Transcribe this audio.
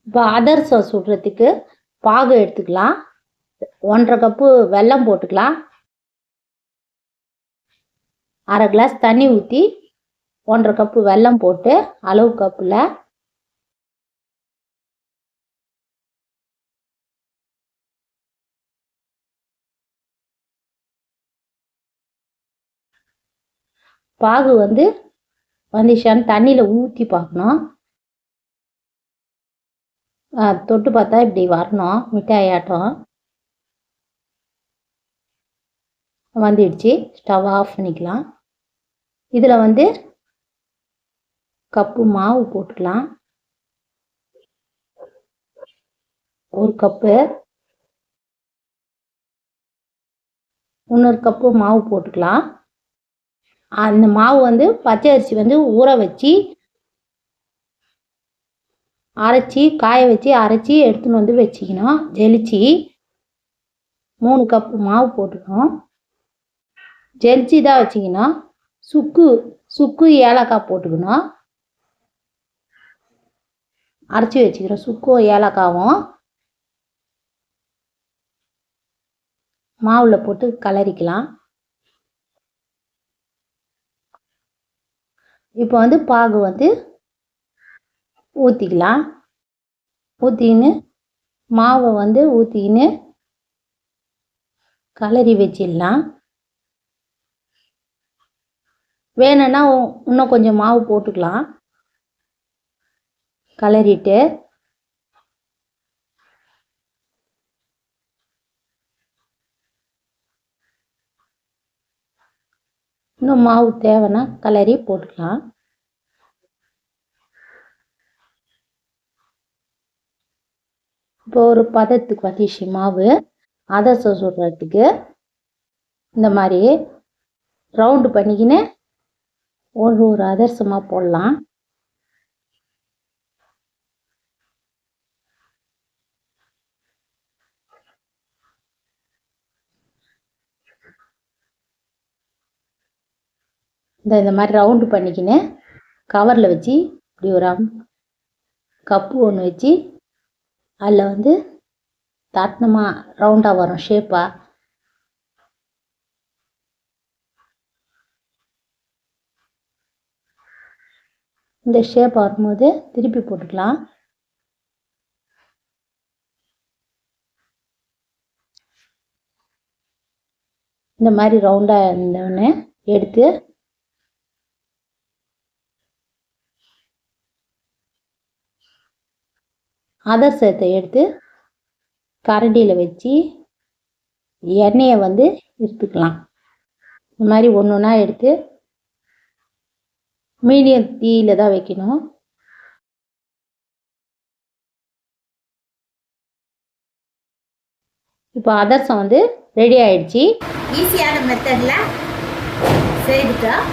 இப்போ அதிரசம் சுடுறதுக்கு பாகு எடுத்துக்கலாம். 1.5 கப்பு வெல்லம் போட்டுக்கலாம். 1/2 கிளாஸ் தண்ணி ஊற்றி 1.5 கப்பு வெல்லம் போட்டு அளவு கப்பில் பாகு வந்துச்சான்னு தண்ணியில் ஊற்றி பார்க்கணும். தொட்டு பார்த்தா இப்படி வரணும், மிட்டாயாட்டம் வந்துடுச்சு. ஸ்டவ் ஆஃப் பண்ணிக்கலாம். இதில் கப்பு மாவு போட்டுக்கலாம். 1 கப்பு. இன்னொரு கப்பு மாவு போட்டுக்கலாம். அந்த மாவு பச்சை அரிசி ஊற வச்சு அரைச்சி காய வச்சு அரைச்சி எடுத்துன்னு வச்சுக்கணும். ஜெலிச்சு 3 கப்பு மாவு போட்டுக்கணும். ஜெலிச்சு தான் வச்சுக்கணும். சுக்கு ஏலக்காய் போட்டுக்கணும். அரைச்சி வச்சுக்கிறோம். சுக்கும் ஏலக்காவும் மாவில் போட்டு கலரிக்கலாம். இப்போ பாகு ஊற்றிக்கலாம். ஊற்றிக்கின்னு மாவை ஊற்றிக்கின்னு கலரி வச்சிடலாம். வேணும்னா இன்னும் கொஞ்சம் மாவு போட்டுக்கலாம். கலரிட்டு இன்னும் மாவு தேவைன்னா கலரி போட்டுக்கலாம். இப்போ ஒரு பதத்துக்கு வந்துச்சு மாவு. அதிரசம் சுடுறதுக்கு இந்த மாதிரி ரவுண்டு பண்ணிக்கின்னு ஒரு அதிரசமாக போடலாம். இந்த மாதிரி ரவுண்டு பண்ணிக்கின்னு கவரில் வச்சு இப்படி ஒரு கப்பு ஒன்று வச்சு அதில் தட்டினமாக ரவுண்டாக வரும் ஷேப்பாக. இந்த ஷேப் வரும்போது திருப்பி போட்டுக்கலாம். இந்த மாதிரி ரவுண்டாக இருந்தோடனே எடுத்து அதிரசத்தை எடுத்து கரண்டியில் வச்சு எண்ணெயை எடுத்துக்கலாம். இந்த மாதிரி ஒன்று ஒன்றா எடுத்து மீடியம் தீயில் தான் வைக்கணும். இப்போ அதிரசம் ரெடி ஆயிடுச்சு. ஈஸியான மெத்தடில் செய்துட்டோம்.